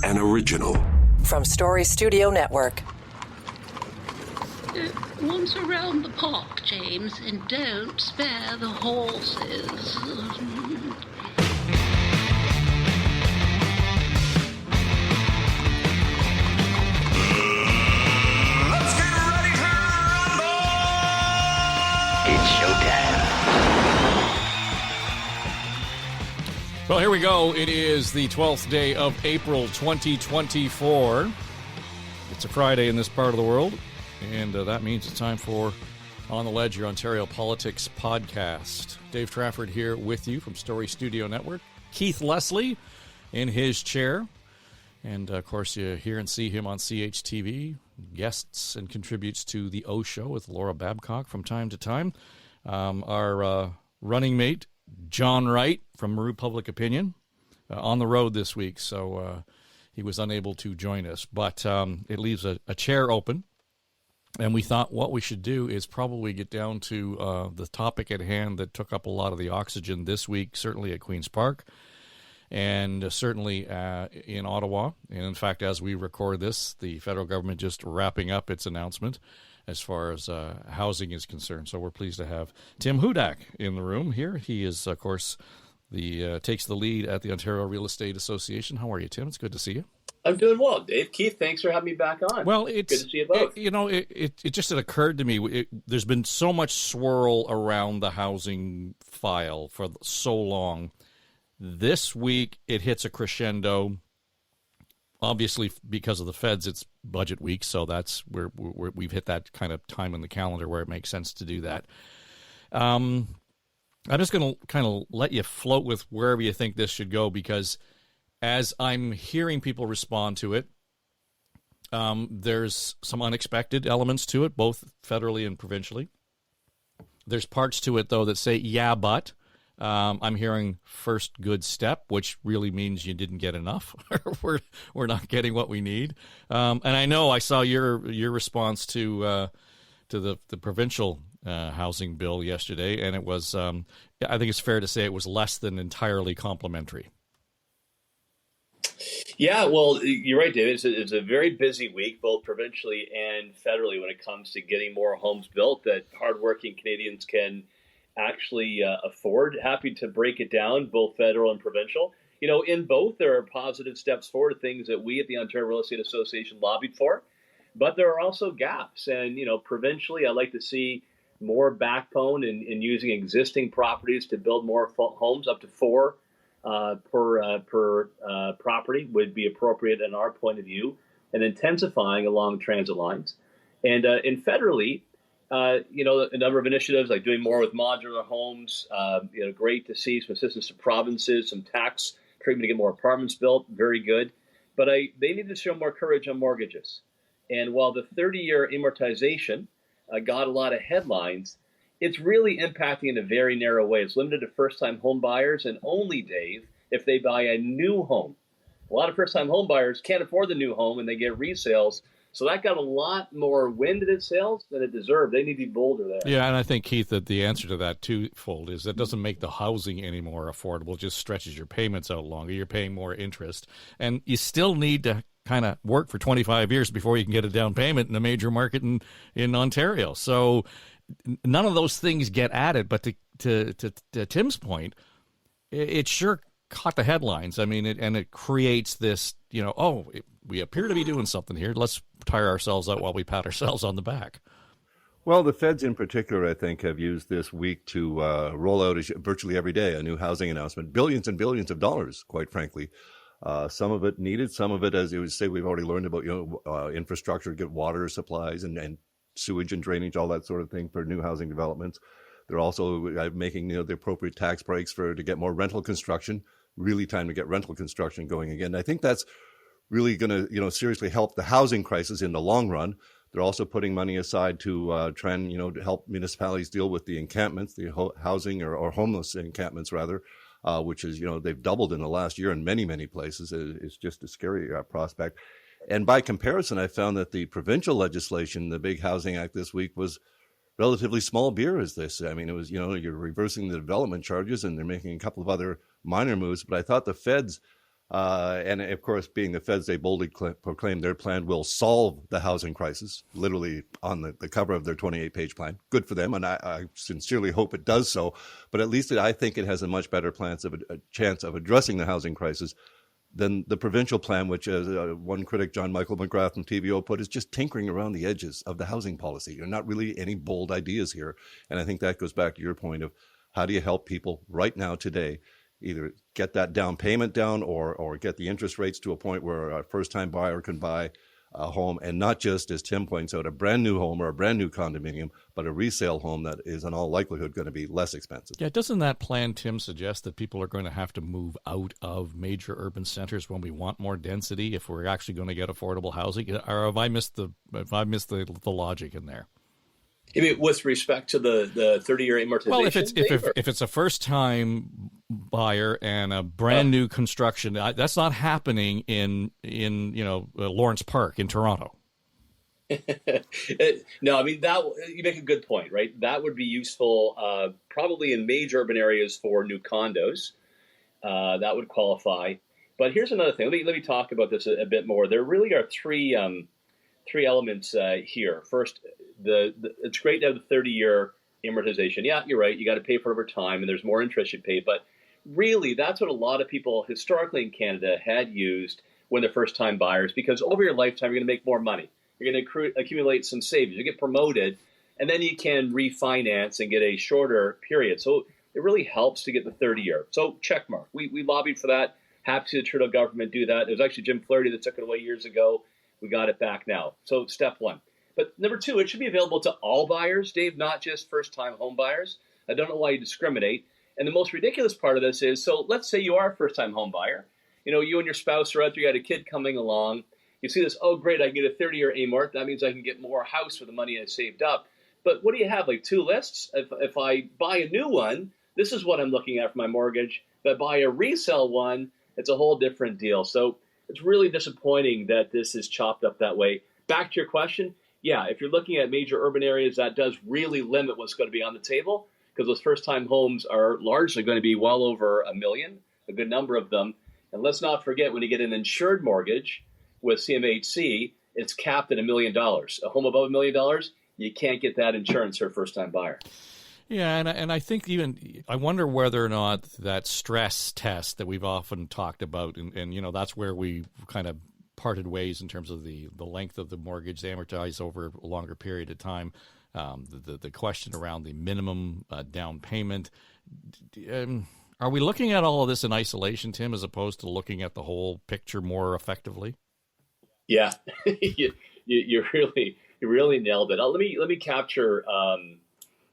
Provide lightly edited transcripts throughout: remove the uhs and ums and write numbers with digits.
an original. From Story Studio Network. Once around the park, James, and don't spare the horses. Let's get ready to rumble! It's showtime. Well, here we go. It is the 12th day of April 2024. It's a Friday in this part of the world, and that means it's time for On the Ledge, your Ontario Politics podcast. Dave Trafford here with you from Story Studio Network. Keith Leslie in his chair. And, of course, you hear and see him on CHTV, guests and contributes to The O Show with Laura Babcock from time to time. Our running mate, John Wright from Maru Public Opinion, on the road this week, so he was unable to join us. But it leaves a chair open, and we thought what we should do is probably get down to the topic at hand that took up a lot of the oxygen this week, certainly at Queen's Park, and certainly in Ottawa. And in fact, as we record this, the federal government just wrapping up its announcement as far as housing is concerned. So we're pleased to have Tim Hudak in the room here. He is, of course, takes the lead at the Ontario Real Estate Association. How are you, Tim? It's good to see you. I'm doing well, Dave. Keith, thanks for having me back on. Well, it's good to see you both. It just occurred to me, there's been so much swirl around the housing file for so long. This week, it hits a crescendo. Obviously, because of the feds, it's budget week, so that's where we've hit that kind of time in the calendar where it makes sense to do that. I'm just going to kind of let you float with wherever you think this should go, because as I'm hearing people respond to it, there's some unexpected elements to it, both federally and provincially. There's parts to it, though, that say, yeah, but. I'm hearing first good step, which really means you didn't get enough. we're not getting what we need. And I know I saw your response to the provincial housing bill yesterday, and it was I think it's fair to say it was less than entirely complimentary. Yeah, well, you're right, David. It's a very busy week, both provincially and federally, when it comes to getting more homes built that hardworking Canadians can actually afford. Happy to break it down, both federal and provincial. You know, in both, there are positive steps forward, things that we at the Ontario Real Estate Association lobbied for, but there are also gaps. And, you know, provincially, I'd like to see more backbone in using existing properties to build more homes. Up to 4 per property would be appropriate in our point of view, and intensifying along transit lines. And in federally, you know, a number of initiatives like doing more with modular homes. You know, great to see some assistance to provinces, some tax treatment to get more apartments built. Very good. But they need to show more courage on mortgages. And while the 30-year amortization got a lot of headlines, it's really impacting in a very narrow way. It's limited to first-time home buyers, and only, Dave, if they buy a new home. A lot of first-time home buyers can't afford the new home, and they get resales. So that got a lot more wind in its sails than it deserved. They need to be bolder there. Yeah, and I think, Keith, that the answer to that twofold is that doesn't make the housing any more affordable. It just stretches your payments out longer. You're paying more interest. And you still need to kind of work for 25 years before you can get a down payment in a major market in Ontario. So none of those things get added. But to Tim's point, it sure caught the headlines. I mean, it creates this, you know, we appear to be doing something here. Let's tire ourselves out while we pat ourselves on the back. Well, the feds in particular, I think, have used this week to roll out virtually every day a new housing announcement. Billions and billions of dollars, quite frankly. Some of it needed, some of it, as you would say, we've already learned about, you know, infrastructure to get water supplies and sewage and drainage, all that sort of thing for new housing developments. They're also making, you know, the appropriate tax breaks to get more rental construction. Really time to get rental construction going again. I think that's really going to, you know, seriously help the housing crisis in the long run. They're also putting money aside to try and, you know, to help municipalities deal with the encampments, the housing or homeless encampments rather, which is, you know, they've doubled in the last year in many, many places. It's just a scary prospect. And by comparison, I found that the provincial legislation, the big housing act this week, was relatively small beer as this. I mean, it was, you know, you're reversing the development charges and they're making a couple of other minor moves, but I thought the feds And of course, being the feds, they boldly proclaim their plan will solve the housing crisis, literally on the cover of their 28-page plan. Good for them, and I sincerely hope it does so. But at least I think it has a much better chance of addressing the housing crisis than the provincial plan, which, as one critic, John Michael McGrath from TVO, put, is just tinkering around the edges of the housing policy. There are not really any bold ideas here. And I think that goes back to your point of how do you help people right now, today, either get that down payment down or get the interest rates to a point where a first-time buyer can buy a home, and not just, as Tim points out, a brand new home or a brand new condominium, but a resale home that is in all likelihood going to be less expensive. Yeah, doesn't that plan, Tim, suggest that people are going to have to move out of major urban centers when we want more density if we're actually going to get affordable housing? Or have I missed the logic in there? You mean with respect to the 30-year amortization? Well, if it's a first-time buyer and a brand new construction, that's not happening in Lawrence Park in Toronto. No, I mean, that you make a good point, right? That would be useful probably in major urban areas for new condos. That would qualify. But here's another thing. Let me talk about this a bit more. There really are three elements here. First, it's great to have the 30-year amortization. Yeah, you're right. You got to pay for it over time, and there's more interest you pay. But really, that's what a lot of people historically in Canada had used when they're first-time buyers, because over your lifetime, you're going to make more money. You're going to accumulate some savings. You get promoted, and then you can refinance and get a shorter period. So it really helps to get the 30-year. So check mark. We lobbied for that. Happy to see the Trudeau government do that. It was actually Jim Flaherty that took it away years ago. We got it back now. So step one. But number two, it should be available to all buyers, Dave, not just first-time home buyers. I don't know why you discriminate. And the most ridiculous part of this is, so let's say you are a first-time home buyer. You and your spouse are out there, you got a kid coming along. You see this, oh, great, I can get a 30-year amort. That means I can get more house for the money I saved up. But what do you have, like two lists? If I buy a new one, this is what I'm looking at for my mortgage. If I buy a resale one, it's a whole different deal. So it's really disappointing that this is chopped up that way. Back to your question. Yeah, if you're looking at major urban areas, that does really limit what's going to be on the table, because those first-time homes are largely going to be well over $1 million, a good number of them. And let's not forget, when you get an insured mortgage with CMHC, it's capped at $1 million. A home above $1 million, you can't get that insurance for a first-time buyer. Yeah, and I think I wonder whether or not that stress test that we've often talked about, and that's where we kind of parted ways in terms of the length of the mortgage amortized over a longer period of time. The question around the minimum down payment. Are we looking at all of this in isolation, Tim, as opposed to looking at the whole picture more effectively? Yeah, you really nailed it. Let me capture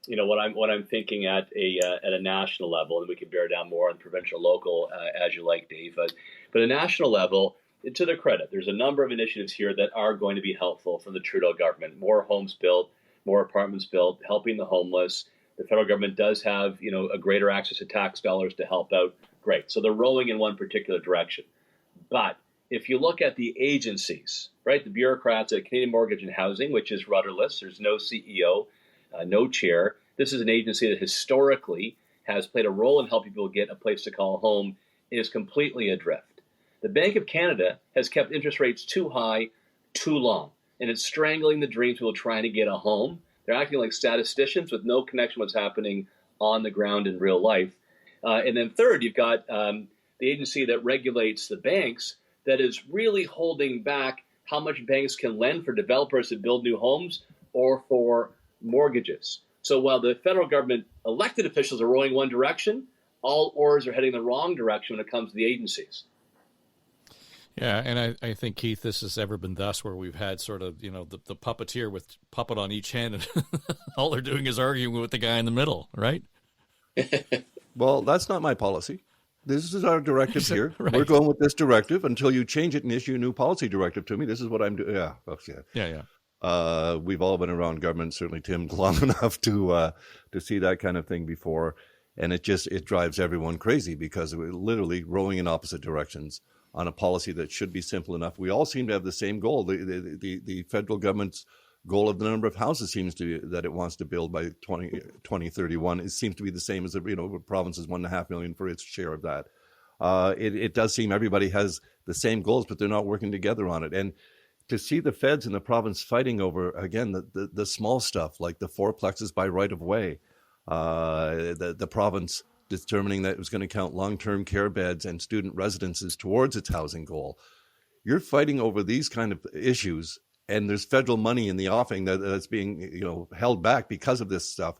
what I'm thinking at a national level, and we can bear down more on provincial, local, as you like, Dave. But at a national level, to their credit, there's a number of initiatives here that are going to be helpful from the Trudeau government. More homes built, more apartments built, helping the homeless. The federal government does have, a greater access to tax dollars to help out. Great. So they're rowing in one particular direction. But if you look at the agencies, right, the bureaucrats at Canadian Mortgage and Housing, which is rudderless, there's no CEO, no chair. This is an agency that historically has played a role in helping people get a place to call home, is completely adrift. The Bank of Canada has kept interest rates too high, too long, and it's strangling the dreams of people trying to get a home. They're acting like statisticians with no connection to what's happening on the ground in real life. And then third, you've got the agency that regulates the banks that is really holding back how much banks can lend for developers to build new homes or for mortgages. So while the federal government elected officials are rowing one direction, all oars are heading the wrong direction when it comes to the agencies. Yeah, and I think, Keith, this has ever been thus, where we've had sort of, the puppeteer with puppet on each hand, and all they're doing is arguing with the guy in the middle, right? Well, that's not my policy. This is our directive here. Right. We're going with this directive until you change it and issue a new policy directive to me. This is what I'm doing. Yeah. Yeah. We've all been around government, certainly Tim, long enough to see that kind of thing before. And it drives everyone crazy because we're literally rowing in opposite directions on a policy that should be simple enough. We all seem to have the same goal. The federal government's goal of the number of houses seems to be that it wants to build by 2031. It seems to be the same as the province's 1.5 million for its share of that. it does seem everybody has the same goals, but they're not working together on it. And to see the feds in the province fighting over, again, the small stuff like the fourplexes by right of way, the province determining that it was going to count long-term care beds and student residences towards its housing goal. You're fighting over these kind of issues, and there's federal money in the offing that's being held back because of this stuff.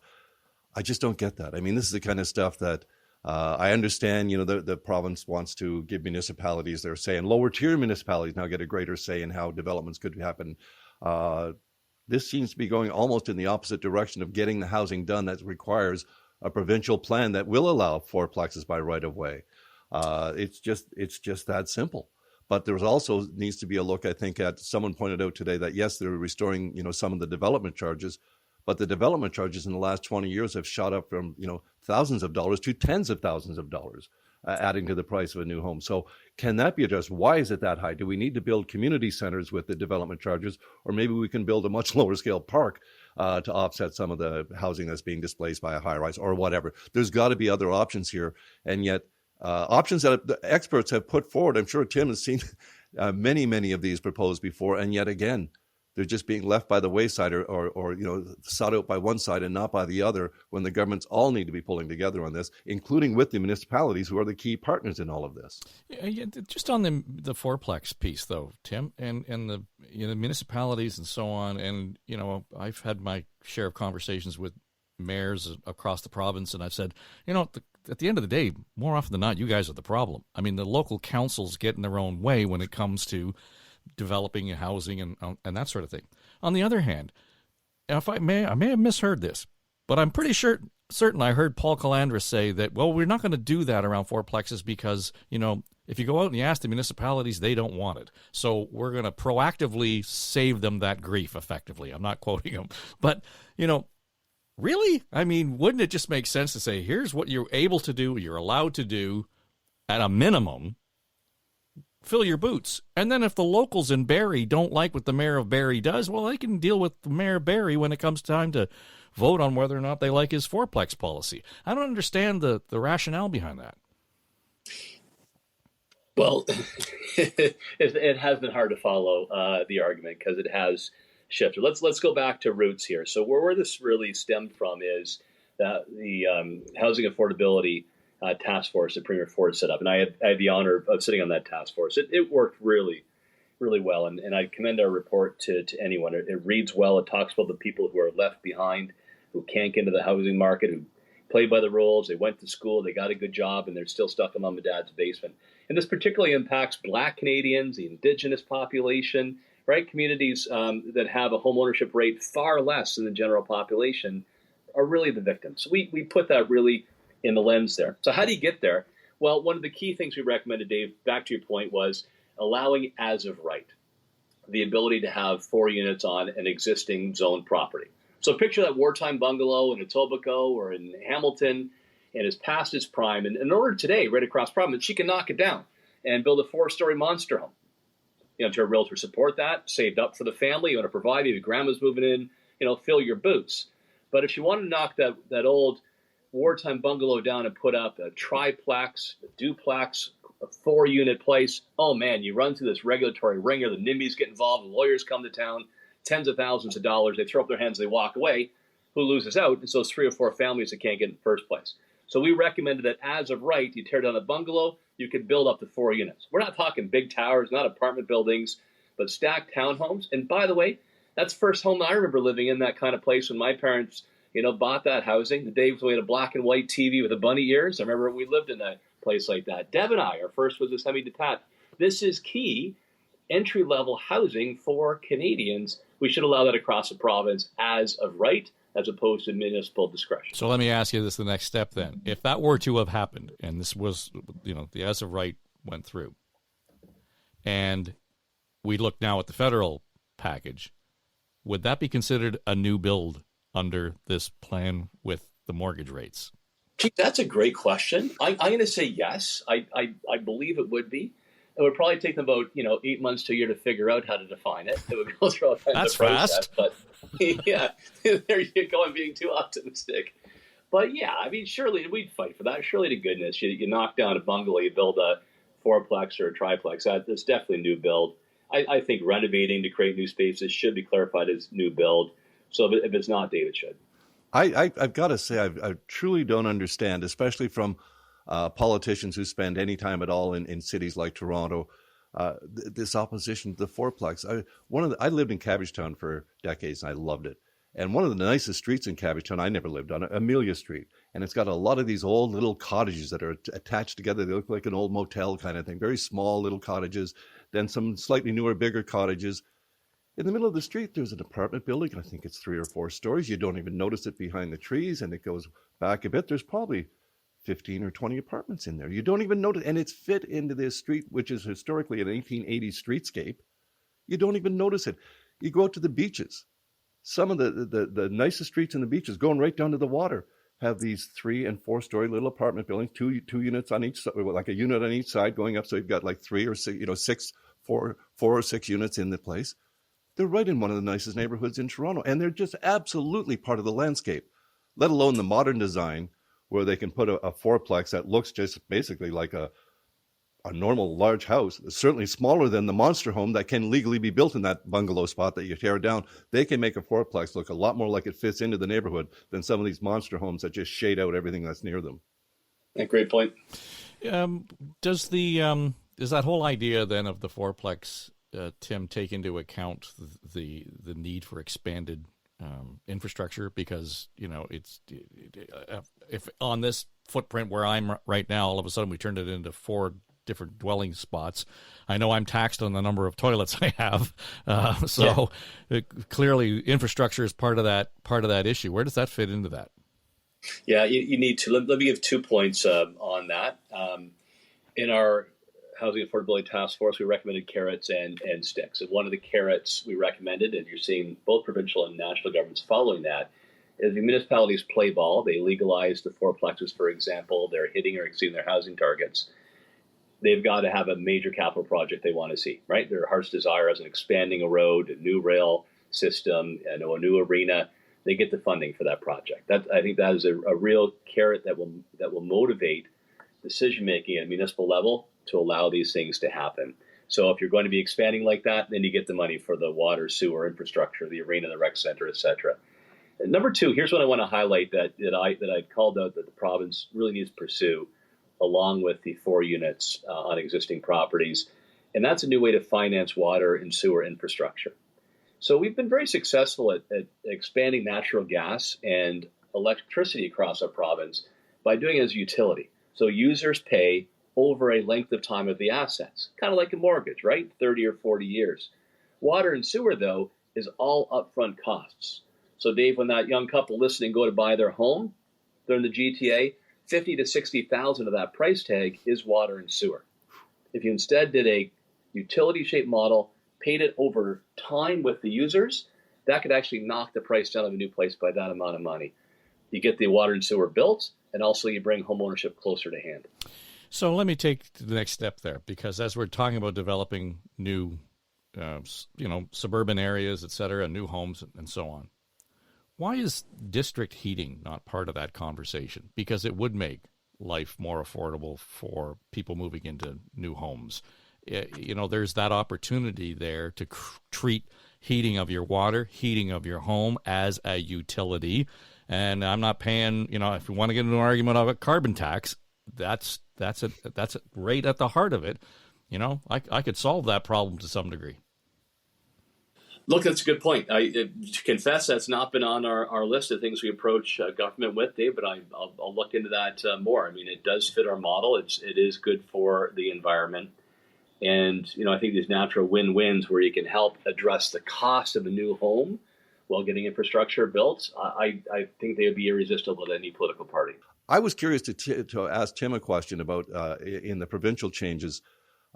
I just don't get that. I mean, this is the kind of stuff that I understand, the province wants to give municipalities their say, and lower tier municipalities now get a greater say in how developments could happen. This seems to be going almost in the opposite direction of getting the housing done that requires a provincial plan that will allow fourplexes by right of way. It's just that simple. But there also needs to be a look, I think, at, someone pointed out today that yes, they're restoring, some of the development charges, but the development charges in the last 20 years have shot up from, thousands of dollars to tens of thousands of dollars, adding to the price of a new home. So can that be addressed? Why is it that high? Do we need to build community centers with the development charges, or maybe we can build a much lower scale park to offset some of the housing that's being displaced by a high rise or whatever? There's got to be other options here. And yet options that the experts have put forward, I'm sure Tim has seen many of these proposed before, and yet again, they're just being left by the wayside or sought out by one side and not by the other, when the governments all need to be pulling together on this, including with the municipalities, who are the key partners in all of this. Yeah, just on the fourplex piece, though, Tim, and the municipalities and so on, and I've had my share of conversations with mayors across the province, and I've said, at the end of the day, more often than not, you guys are the problem. I mean, the local councils get in their own way when it comes to developing housing and that sort of thing. On the other hand, if I may have misheard this, but I'm pretty certain I heard Paul Calandra say that, well, we're not going to do that around fourplexes because, if you go out and you ask the municipalities, they don't want it. So we're going to proactively save them that grief, effectively. I'm not quoting him. But, really? I mean, wouldn't it just make sense to say, here's what you're able to do, you're allowed to do at a minimum, fill your boots. And then if the locals in Barrie don't like what the mayor of Barrie does, well, they can deal with the mayor of Barrie when it comes time to vote on whether or not they like his fourplex policy. I don't understand the rationale behind that. Well, it has been hard to follow the argument because it has shifted. Let's go back to roots here. So where this really stemmed from is the housing affordability task force that Premier Ford set up, and I had the honor of sitting on that task force. It worked really, really well, and I commend our report to anyone. It reads well. It talks about the people who are left behind, who can't get into the housing market, who play by the rules. They went to school, they got a good job, and they're still stuck in mom and dad's basement. And this particularly impacts Black Canadians, the Indigenous population, right? Communities that have a home ownership rate far less than the general population are really the victims. So we put that really in the lens there. So how do you get there? Well, one of the key things we recommended, Dave, back to your point, was allowing as of right the ability to have 4 units on an existing zoned property. So picture that wartime bungalow in Etobicoke or in Hamilton, and is past its prime. And in order today, right across province, she can knock it down and build a 4-story monster home. To a realtor, support that, saved up for the family, you want to provide, maybe grandma's moving in, fill your boots. But if you want to knock that old wartime bungalow down and put up a triplex, a duplex, a 4-unit place, oh man, you run through this regulatory ringer, the NIMBYs get involved, the lawyers come to town, tens of thousands of dollars, they throw up their hands, they walk away. Who loses out? It's those 3 or 4 families that can't get in the first place. So we recommended that as of right, you tear down a bungalow, you could build up to 4 units. We're not talking big towers, not apartment buildings, but stacked townhomes. And by the way, that's the first home I remember living in, that kind of place, when my parents bought that housing. The days we had a black and white TV with the bunny ears. I remember we lived in a place like that. Deb and I, our first was a semi-detached. This is key entry-level housing for Canadians. We should allow that across the province as of right, as opposed to municipal discretion. So let me ask you this, the next step then. If that were to have happened, and this was, the as of right went through, and we look now at the federal package, would that be considered a new build under this plan with the mortgage rates? Gee, that's a great question. I'm going to say yes. I believe it would be. It would probably take them about 8 months to a year to figure out how to define it. It would go through all kinds That's of process, fast. But yeah, there you go. I'm being too optimistic. But yeah, I mean, surely we'd fight for that. Surely to goodness, you knock down a bungalow, you build a fourplex or a triplex. That's definitely new build. I think renovating to create new spaces should be clarified as new build. So if it's not, David should. I've got to say, I truly don't understand, especially from politicians who spend any time at all in cities like Toronto, this opposition to the fourplex. I lived in Cabbagetown for decades, and I loved it. And one of the nicest streets in Cabbagetown, I never lived on, Amelia Street. And it's got a lot of these old little cottages that are attached together. They look like an old motel kind of thing, very small little cottages, then some slightly newer, bigger cottages. In the middle of the street, there's an apartment building. I think it's 3 or 4 stories. You don't even notice it behind the trees, and it goes back a bit. There's probably 15 or 20 apartments in there. You don't even notice, and it's fit into this street, which is historically an 1880s streetscape. You don't even notice it. You go out to the beaches. Some of the nicest streets in the beaches, going right down to the water, have these 3 and 4 story little apartment buildings, two units on each side, like a unit on each side going up. So you've got like 3 or 6, 4 or 6 units in the place. They're right in one of the nicest neighborhoods in Toronto, and they're just absolutely part of the landscape, let alone the modern design where they can put a fourplex that looks just basically like a normal large house, certainly smaller than the monster home that can legally be built in that bungalow spot that you tear down. They can make a fourplex look a lot more like it fits into the neighborhood than some of these monster homes that just shade out everything that's near them. Yeah, great point. Does that whole idea then of the fourplex, Tim, take into account the need for expanded infrastructure? Because if on this footprint where I'm right now, all of a sudden we turned it into 4 different dwelling spots. I know I'm taxed on the number of toilets I have, clearly infrastructure is part of that issue. Where does that fit into that? Yeah, you need to. Let me give 2 points on that. In our Housing Affordability Task Force, we recommended carrots and sticks. And one of the carrots we recommended, and you're seeing both provincial and national governments following that, is the municipalities play ball. They legalize the fourplexes, for example. They're hitting or exceeding their housing targets. They've got to have a major capital project they want to see, right? Their heart's desire is an expanding a road, a new rail system, a new arena. They get the funding for that project. I think that is a real carrot that will motivate decision-making at municipal level to allow these things to happen. So if you're going to be expanding like that, then you get the money for the water, sewer infrastructure, the arena, the rec center, et cetera. And number 2, here's what I want to highlight that I called out that the province really needs to pursue, along with the 4 units on existing properties. And that's a new way to finance water and sewer infrastructure. So we've been very successful at expanding natural gas and electricity across our province by doing it as a utility. So users pay over a length of time of the assets, kind of like a mortgage, right? 30 or 40 years. Water and sewer, though, is all upfront costs. So, Dave, when that young couple listening go to buy their home, they're in the GTA, 50 to 60,000 of that price tag is water and sewer. If you instead did a utility-shaped model, paid it over time with the users, that could actually knock the price down of a new place by that amount of money. You get the water and sewer built, and also you bring home ownership closer to hand. So let me take the next step there, because as we're talking about developing new, suburban areas, et cetera, new homes and so on, why is district heating not part of that conversation? Because it would make life more affordable for people moving into new homes. There's that opportunity there to treat heating of your water, heating of your home as a utility. And I'm not paying, if you want to get into an argument of a carbon tax, that's right at the heart of it. I could solve that problem to some degree. Look, that's a good point. To confess, that's not been on our list of things we approach government with, Dave, but I'll look into that more. I mean, it does fit our model. It is good for the environment. And, I think these natural win-wins where you can help address the cost of a new home while getting infrastructure built, I think they would be irresistible to any political party. I was curious to ask Tim a question about in the provincial changes.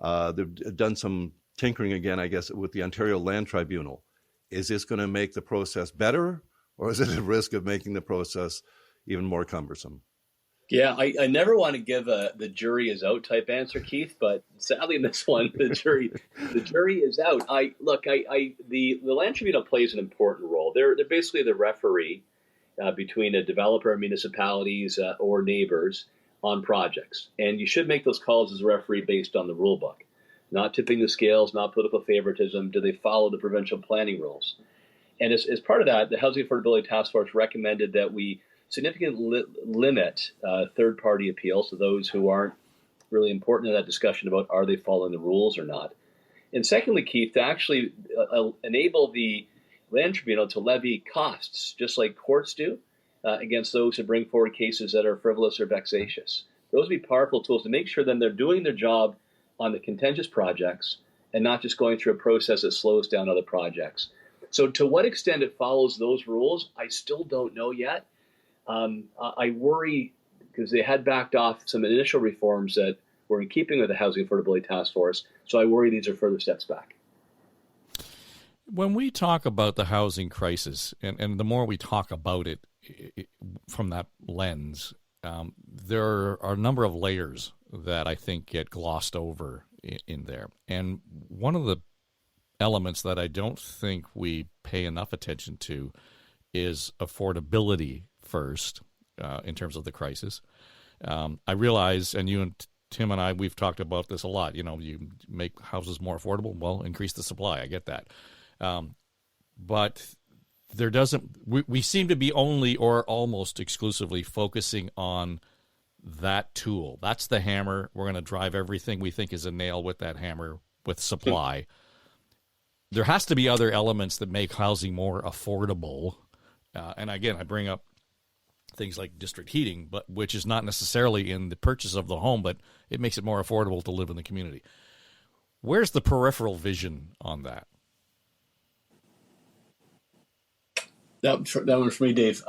They've done some tinkering again, I guess, with the Ontario Land Tribunal. Is this going to make the process better, or is it a risk of making the process even more cumbersome? Yeah, I never want to give the jury is out type answer, Keith, but sadly in this one, the jury is out. The Land Tribunal plays an important role. They're basically the referee, between a developer, municipalities, or neighbors on projects. And you should make those calls as a referee based on the rule book, not tipping the scales, not political favoritism. Do they follow the provincial planning rules? And as part of that, the Housing Affordability Task Force recommended that we significantly limit third-party appeals to those who aren't really important in that discussion about are they following the rules or not. And secondly, Keith, to actually enable the land tribunal to levy costs, just like courts do, against those who bring forward cases that are frivolous or vexatious. Those would be powerful tools to make sure that they're doing their job on the contentious projects and not just going through a process that slows down other projects. So to what extent it follows those rules, I still don't know yet. I worry because they had backed off some initial reforms that were in keeping with the Housing Affordability Task Force. So I worry these are further steps back. When we talk about the housing crisis, and the more we talk about it from that lens, there are a number of layers that I think get glossed over in there. And one of the elements that I don't think we pay enough attention to is affordability first in terms of the crisis. I realize, and you and Tim and I, we've talked about this a lot. You know, you make houses more affordable, well, increase the supply. I get that. But there doesn't, we seem to be only or almost exclusively focusing on that tool. That's the hammer. We're going to drive everything we think is a nail with that hammer with supply. There has to be other elements that make housing more affordable. And again, I bring up things like district heating, but which is not necessarily in the purchase of the home, but it makes it more affordable to live in the community. Where's the peripheral vision on that? That one for me, Dave.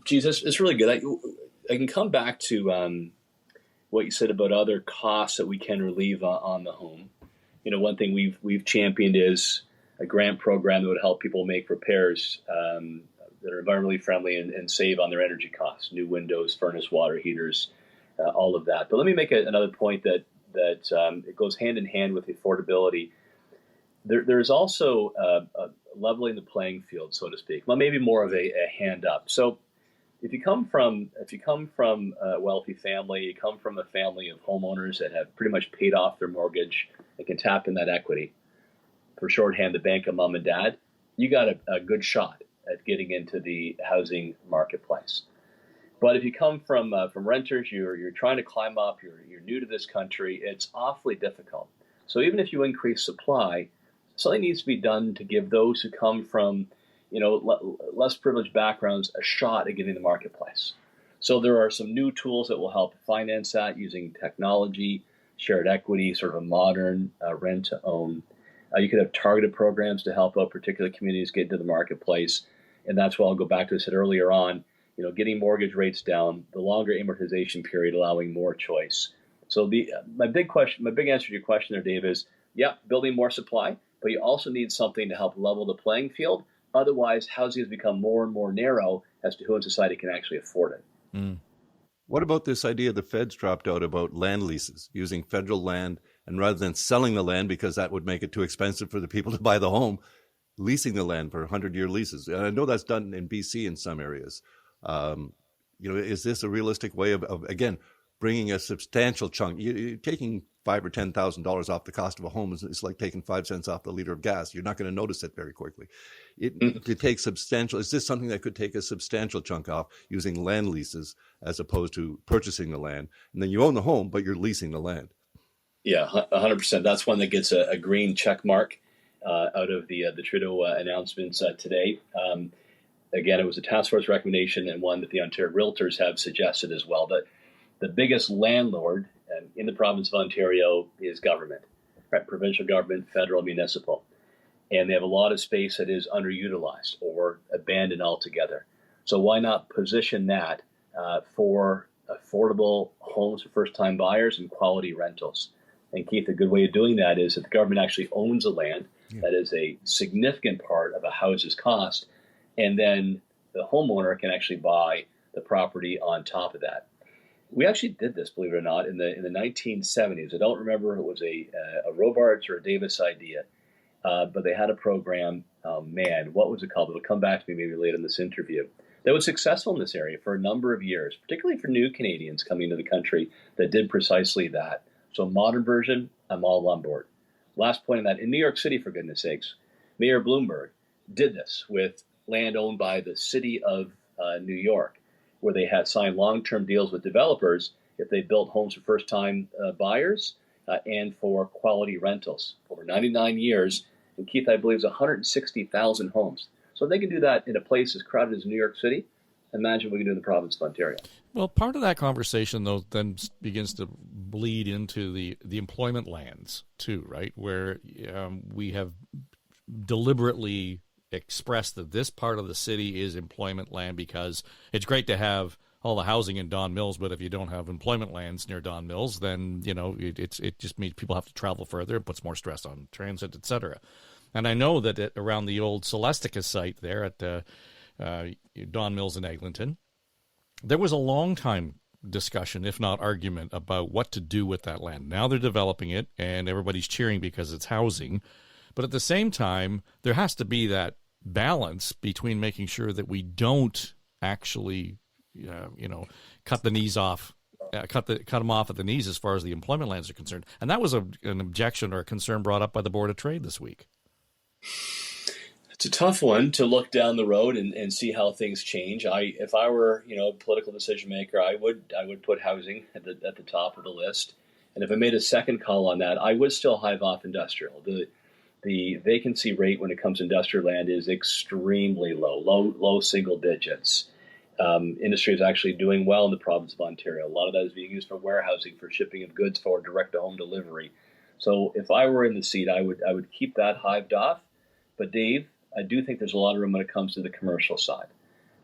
Geez, it's really good. I can come back to what you said about other costs that we can relieve on the home. You know, one thing we've championed is a grant program that would help people make repairs that are environmentally friendly and save on their energy costs, new windows, furnace, water heaters, all of that. But let me make another point that it goes hand in hand with affordability. There's also leveling the playing field, so to speak. Well, maybe more of a hand up. So if you come from a wealthy family, you come from a family of homeowners that have pretty much paid off their mortgage and can tap in that equity, for shorthand, the bank of mom and dad, you got a good shot at getting into the housing marketplace. But if you come from renters, you're trying to climb up, you're new to this country, it's awfully difficult. So even if you increase supply, something needs to be done to give those who come from, less privileged backgrounds a shot at getting the marketplace. So there are some new tools that will help finance that using technology, shared equity, sort of a modern rent to own. You could have targeted programs to help out particular communities get into the marketplace. And that's why I'll go back to what I said earlier on, getting mortgage rates down, the longer amortization period, allowing more choice. So my big answer to your question there, Dave, is, building more supply, but you also need something to help level the playing field. Otherwise, housing has become more and more narrow as to who in society can actually afford it. Mm. What about this idea the feds dropped out about land leases, using federal land, and rather than selling the land because that would make it too expensive for the people to buy the home, leasing the land for 100-year leases? And I know that's done in BC in some areas. Is this a realistic way of again, bringing a substantial chunk? Taking $5,000 or $10,000 off the cost of a home is like taking 5 cents off the liter of gas. You're not going to notice it very quickly. It could take substantial. Is this something that could take a substantial chunk off using land leases as opposed to purchasing the land? And then you own the home, but you're leasing the land. Yeah, 100%. That's one that gets a green check mark out of the Trudeau announcements today. Again, it was a task force recommendation and one that the Ontario Realtors have suggested as well. But the biggest landlord in the province of Ontario is government, right? Provincial government, federal, municipal. And they have a lot of space that is underutilized or abandoned altogether. So why not position that for affordable homes for first-time buyers and quality rentals? And Keith, a good way of doing that is that the government actually owns the land. Yeah. That is a significant part of a house's cost. And then the homeowner can actually buy the property on top of that. We actually did this, believe it or not, in the 1970s. I don't remember if it was a Robarts or a Davis idea, but they had a program. What was it called? It'll come back to me maybe later in this interview. that was successful in this area for a number of years, particularly for new Canadians coming to the country that did precisely that. So modern version, I'm all on board. Last point on that, in New York City, for goodness sakes, Mayor Bloomberg did this with land owned by the city of New York, where they had signed long-term deals with developers if they built homes for first-time buyers and for quality rentals over 99 years. And Keith, I believe, is 160,000 homes. So if they can do that in a place as crowded as New York City, imagine what we can do in the province of Ontario. Well, part of that conversation, though, then begins to bleed into the employment lands, too, right, where we have deliberately expressed that this part of the city is employment land because it's great to have all the housing in Don Mills, but if you don't have employment lands near Don Mills, then, it just means people have to travel further. It puts more stress on transit, et cetera. And I know that around the old Celestica site there at Don Mills in Eglinton, there was a long time discussion, if not argument, about what to do with that land. Now they're developing it, and everybody's cheering because it's housing. But at the same time, there has to be that balance between making sure that we don't actually, cut the knees off, cut them off at the knees as far as the employment lands are concerned. And that was an objection or a concern brought up by the Board of Trade this week. It's a tough one to look down the road and see how things change. If I were, a political decision maker, I would put housing at the top of the list. And if I made a second call on that, I would still hive off industrial. The vacancy rate when it comes to industrial land is extremely low single digits. Industry is actually doing well in the province of Ontario. A lot of that is being used for warehousing, for shipping of goods, for direct-to-home delivery. So if I were in the seat, I would keep that hived off. But Dave, I do think there's a lot of room when it comes to the commercial side.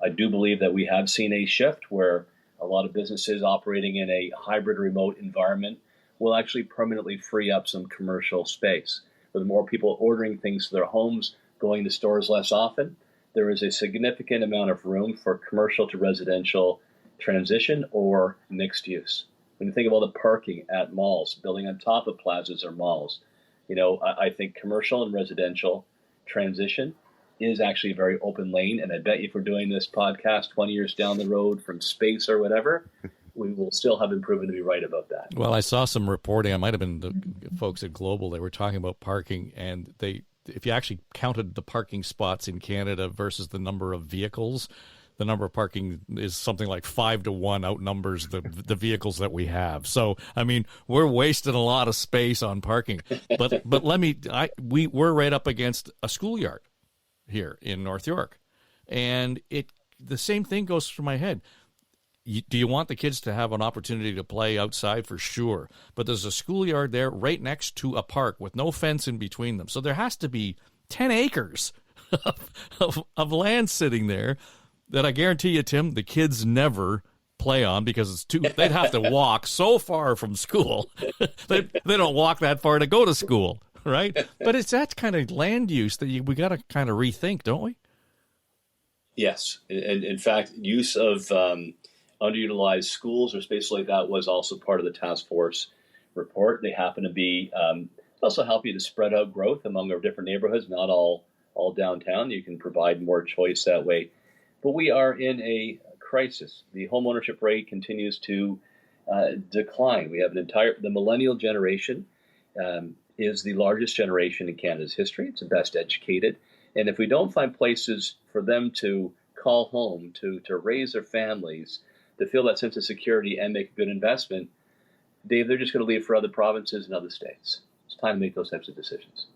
I do believe that we have seen a shift where a lot of businesses operating in a hybrid remote environment will actually permanently free up some commercial space. With more people ordering things to their homes, going to stores less often, there is a significant amount of room for commercial to residential transition or mixed use. When you think of all the parking at malls, building on top of plazas or malls, I think commercial and residential transition is actually a very open lane. And I bet you if we're doing this podcast 20 years down the road from space or whatever, we will still have been proven to be right about that. Well, I saw some reporting. I might have been the folks at Global. They were talking about parking, and if you actually counted the parking spots in Canada versus the number of vehicles, the number of parking is something like 5-1 outnumbers the vehicles that we have. So, I mean, we're wasting a lot of space on parking. But we're right up against a schoolyard here in North York, and the same thing goes through my head. Do you want the kids to have an opportunity to play outside? For sure. But there's a schoolyard there right next to a park with no fence in between them. So there has to be 10 acres of land sitting there that I guarantee you, Tim, the kids never play on because they'd have to walk so far from school. they don't walk that far to go to school, right? But it's that kind of land use that we got to kind of rethink, don't we? Yes. And in fact, use of underutilized schools or space like that was also part of the task force report. They happen to be also help you to spread out growth among our different neighborhoods, not all downtown. You can provide more choice that way. But we are in a crisis. The homeownership rate continues to decline. We have the millennial generation is the largest generation in Canada's history. It's the best educated. And if we don't find places for them to call home, to raise their families, to feel that sense of security and make a good investment, Dave, they're just going to leave for other provinces and other states. It's time to make those types of decisions.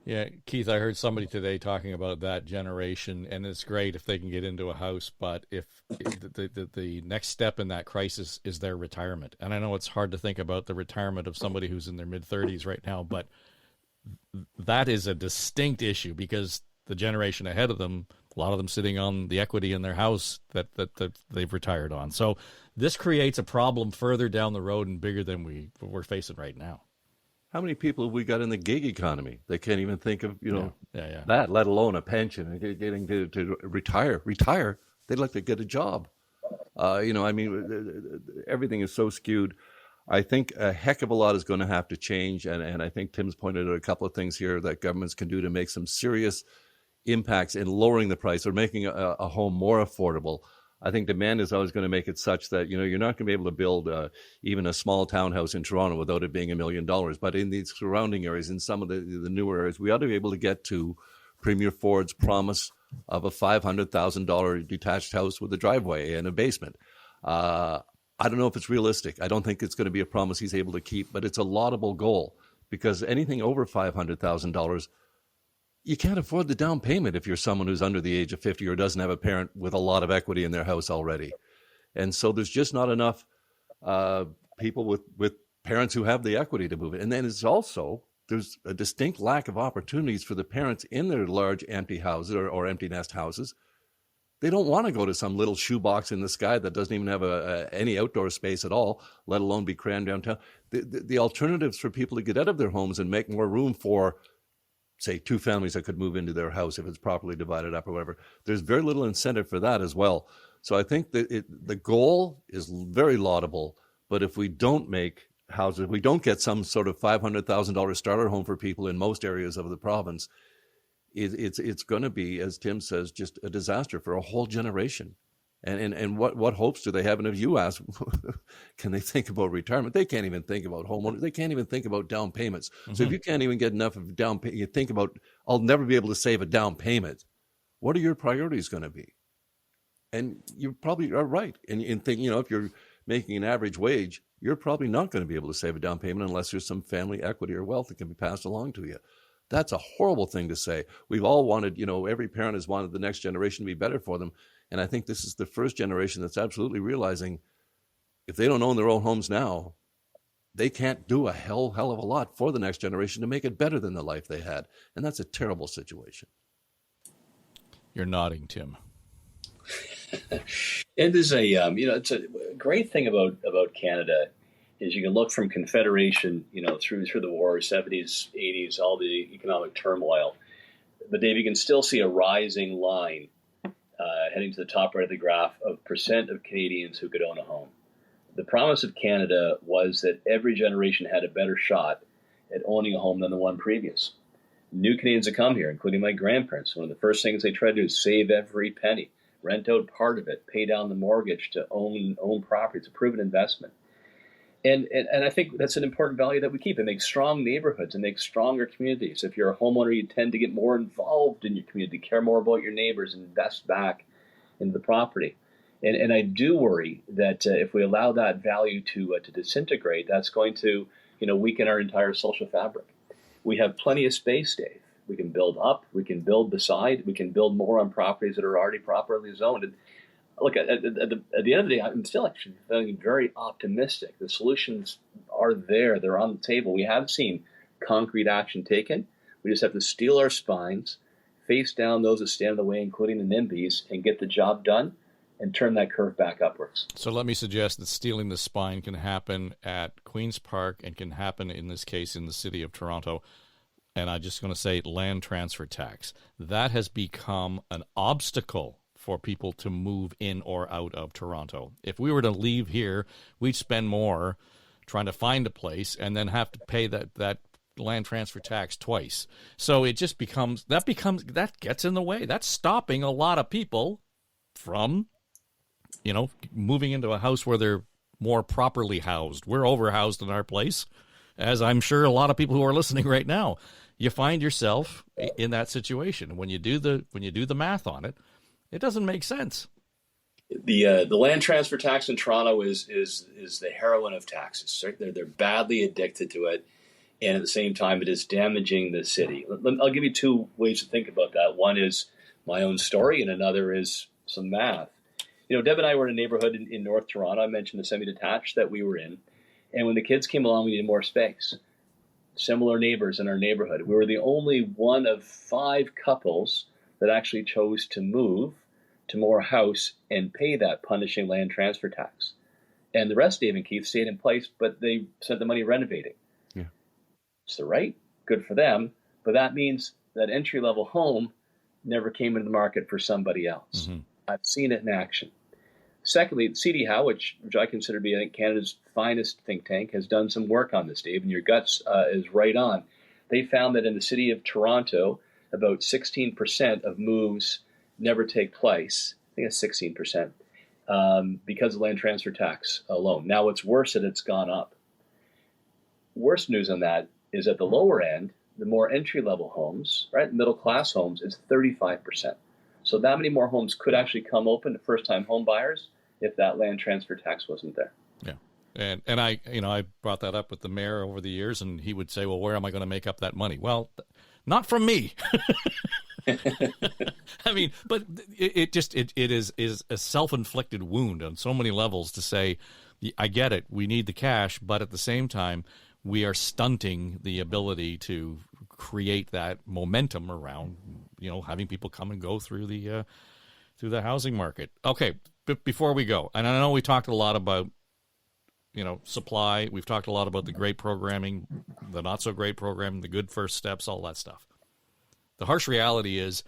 Yeah, Keith, I heard somebody today talking about that generation, and it's great if they can get into a house, but if the next step in that crisis is their retirement. And I know it's hard to think about the retirement of somebody who's in their mid-30s right now, but that is a distinct issue because the generation ahead of them, a lot of them sitting on the equity in their house that they've retired on. So this creates a problem further down the road and bigger than we're facing right now. How many people have we got in the gig economy? They can't even think of, Yeah. that, let alone a pension and getting to retire. They'd like to get a job. Everything is so skewed. I think a heck of a lot is going to have to change. And I think Tim's pointed out a couple of things here that governments can do to make some serious impacts in lowering the price or making a home more affordable. I think demand is always going to make it such that, you're not going to be able to build even a small townhouse in Toronto without it being $1 million. But in these surrounding areas, in some of the newer areas, we ought to be able to get to Premier Ford's promise of a $500,000 detached house with a driveway and a basement. I don't know if it's realistic. I don't think it's going to be a promise he's able to keep, but it's a laudable goal, because anything over $500,000, you can't afford the down payment if you're someone who's under the age of 50 or doesn't have a parent with a lot of equity in their house already. And so there's just not enough people with parents who have the equity to move it. And then there's a distinct lack of opportunities for the parents in their large empty houses or empty nest houses. They don't want to go to some little shoebox in the sky that doesn't even have any outdoor space at all, let alone be crammed downtown. The alternatives for people to get out of their homes and make more room for, say, two families that could move into their house if it's properly divided up or whatever, there's very little incentive for that as well. So I think that the goal is very laudable, but if we don't make houses, we don't get some sort of $500,000 starter home for people in most areas of the province, it's going to be, as Tim says, just a disaster for a whole generation. And what hopes do they have? And if you ask, can they think about retirement? They can't even think about homeowners. They can't even think about down payments. Mm-hmm. So if you can't even get enough of down payment, you think about, I'll never be able to save a down payment. What are your priorities going to be? And you probably are right. And think, if you're making an average wage, you're probably not going to be able to save a down payment unless there's some family equity or wealth that can be passed along to you. That's a horrible thing to say. We've all wanted, every parent has wanted the next generation to be better for them. And I think this is the first generation that's absolutely realizing if they don't own their own homes now, they can't do a hell of a lot for the next generation to make it better than the life they had. And that's a terrible situation. You're nodding, Tim. It is it's a great thing about Canada is you can look from Confederation, through the war, 70s, 80s, all the economic turmoil. But Dave, you can still see a rising line heading to the top right of the graph of percent of Canadians who could own a home. The promise of Canada was that every generation had a better shot at owning a home than the one previous. New Canadians that come here, including my grandparents, one of the first things they try to do is save every penny, rent out part of it, pay down the mortgage to own property. It's a proven investment. And I think that's an important value that we keep. It makes strong neighborhoods. It makes stronger communities. If you're a homeowner, you tend to get more involved in your community, care more about your neighbors, invest back into the property. And I do worry that if we allow that value to disintegrate, that's going to weaken our entire social fabric. We have plenty of space, Dave. We can build up. We can build beside. We can build more on properties that are already properly zoned. And look, at the end of the day, I'm still actually feeling very optimistic. The solutions are there. They're on the table. We have seen concrete action taken. We just have to steel our spines, face down those that stand in the way, including the NIMBYs, and get the job done and turn that curve back upwards. So let me suggest that stealing the spine can happen at Queen's Park and can happen, in this case, in the city of Toronto. And I'm just going to say land transfer tax. That has become an obstacle for people to move in or out of Toronto. If we were to leave here, we'd spend more trying to find a place and then have to pay that land transfer tax twice. So it just that gets in the way. That's stopping a lot of people from, moving into a house where they're more properly housed. We're overhoused in our place, as I'm sure a lot of people who are listening right now. You find yourself in that situation. When you do the math on it, it doesn't make sense. The land transfer tax in Toronto is the heroin of taxes. Right? They're badly addicted to it, and at the same time, it is damaging the city. I'll give you two ways to think about that. One is my own story, and another is some math. Deb and I were in a neighborhood in North Toronto. I mentioned the semi-detached that we were in, and when the kids came along, we needed more space. Similar neighbors in our neighborhood. We were the only one of 5 couples that actually chose to move to more house and pay that punishing land transfer tax. And the rest, Dave and Keith, stayed in place, but they spent the money renovating. Yeah. It's the right, good for them, but that means that entry-level home never came into the market for somebody else. Mm-hmm. I've seen it in action. Secondly, CD Howe, which I consider to be, I think, Canada's finest think tank, has done some work on this, Dave, and your guts is right on. They found that in the city of Toronto, about 16% of moves never take place. I think it's 16%. Because of land transfer tax alone. Now, it's worse that it's gone up. Worst news on that is at the lower end, the more entry-level homes, right, middle-class homes, is 35%. So that many more homes could actually come open to first-time home buyers if that land transfer tax wasn't there. Yeah. And I brought that up with the mayor over the years, and he would say, well, where am I going to make up that money? Well, not from me. I mean, but it is a self-inflicted wound on so many levels to say, I get it, we need the cash, but at the same time, we are stunting the ability to create that momentum around, having people come and go through the housing market. Okay, but before we go, and I know we talked a lot about supply. We've talked a lot about the great programming, the not so great programming, the good first steps, all that stuff. The harsh reality is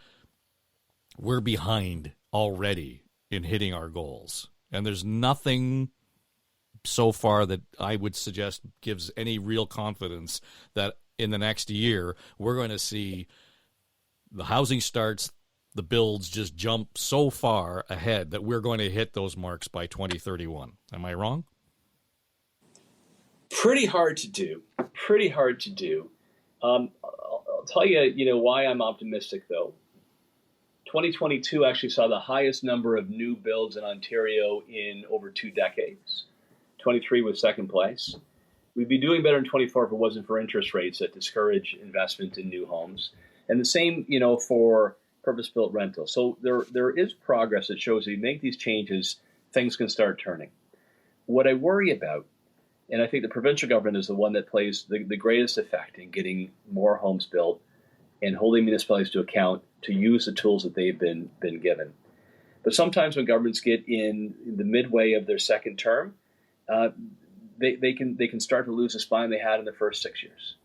we're behind already in hitting our goals. And there's nothing so far that I would suggest gives any real confidence that in the next year we're going to see the housing starts, the builds just jump so far ahead that we're going to hit those marks by 2031. Am I wrong? Pretty hard to do. I'll tell you, why I'm optimistic, though. 2022 actually saw the highest number of new builds in Ontario in over 2 decades. 23 was second place. We'd be doing better in 24 if it wasn't for interest rates that discourage investment in new homes. And the same, for purpose-built rental. So there is progress that shows that you make these changes, things can start turning. What I worry about, and I think the provincial government is the one that plays the greatest effect in getting more homes built and holding municipalities to account to use the tools that they've been given. But sometimes when governments get in the midway of their second term, they can start to lose the spine they had in the first 6 years.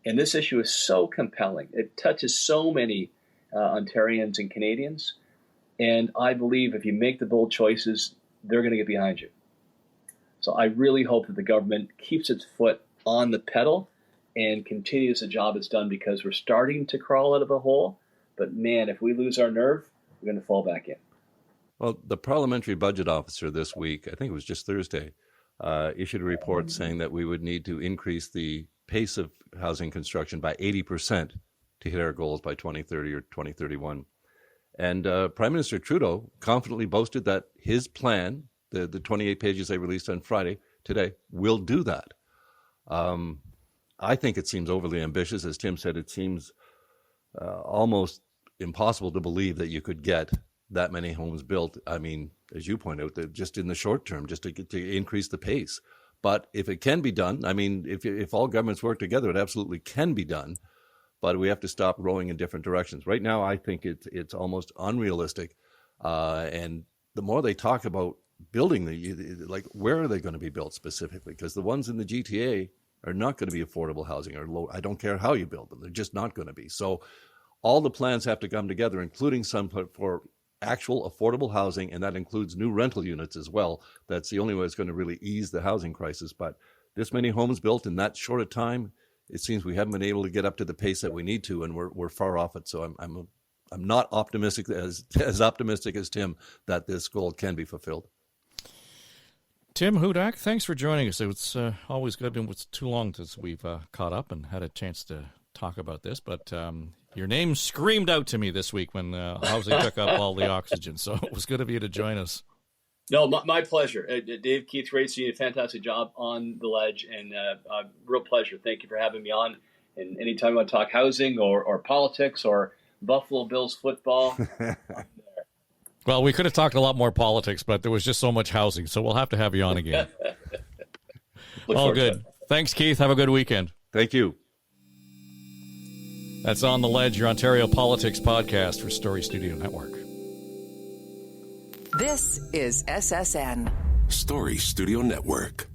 And this issue is so compelling. It touches so many Ontarians and Canadians. And I believe if you make the bold choices, they're going to get behind you. So I really hope that the government keeps its foot on the pedal and continues the job it's done, because we're starting to crawl out of a hole. But man, if we lose our nerve, we're going to fall back in. Well, the parliamentary budget officer this week, I think it was just Thursday, issued a report saying that we would need to increase the pace of housing construction by 80% to hit our goals by 2030 or 2031. And Prime Minister Trudeau confidently boasted that his plan, the 28 pages they released on Friday, today, will do that. I think it seems overly ambitious. As Tim said, it seems almost impossible to believe that you could get that many homes built. I mean, as you point out, that just in the short term, just to increase the pace. But if it can be done, I mean, if all governments work together, it absolutely can be done. But we have to stop rowing in different directions. Right now, I think it's almost unrealistic. And the more they talk about building, where are they going to be built specifically? Because the ones in the GTA are not going to be affordable housing or low. I don't care how you build them. They're just not going to be. So all the plans have to come together, including some for actual affordable housing, and that includes new rental units as well. That's the only way it's going to really ease the housing crisis. But this many homes built in that short a time, it seems we haven't been able to get up to the pace that we need to, and we're far off it. So I'm not optimistic as optimistic as Tim that this goal can be fulfilled. Tim Hudak, thanks for joining us. It's always good. It's too long since we've caught up and had a chance to talk about this, but your name screamed out to me this week when housing took up all the oxygen, so it was good of you to join us. No, my pleasure. Dave, Keith, Grace, you did a fantastic job on the ledge, and real pleasure. Thank you for having me on. And anytime you want to talk housing or politics or Buffalo Bills football, well, we could have talked a lot more politics, but there was just so much housing, so we'll have to have you on again. All good. Thanks, Keith. Have a good weekend. Thank you. That's On the Ledge, your Ontario Politics podcast for Story Studio Network. This is SSN. Story Studio Network.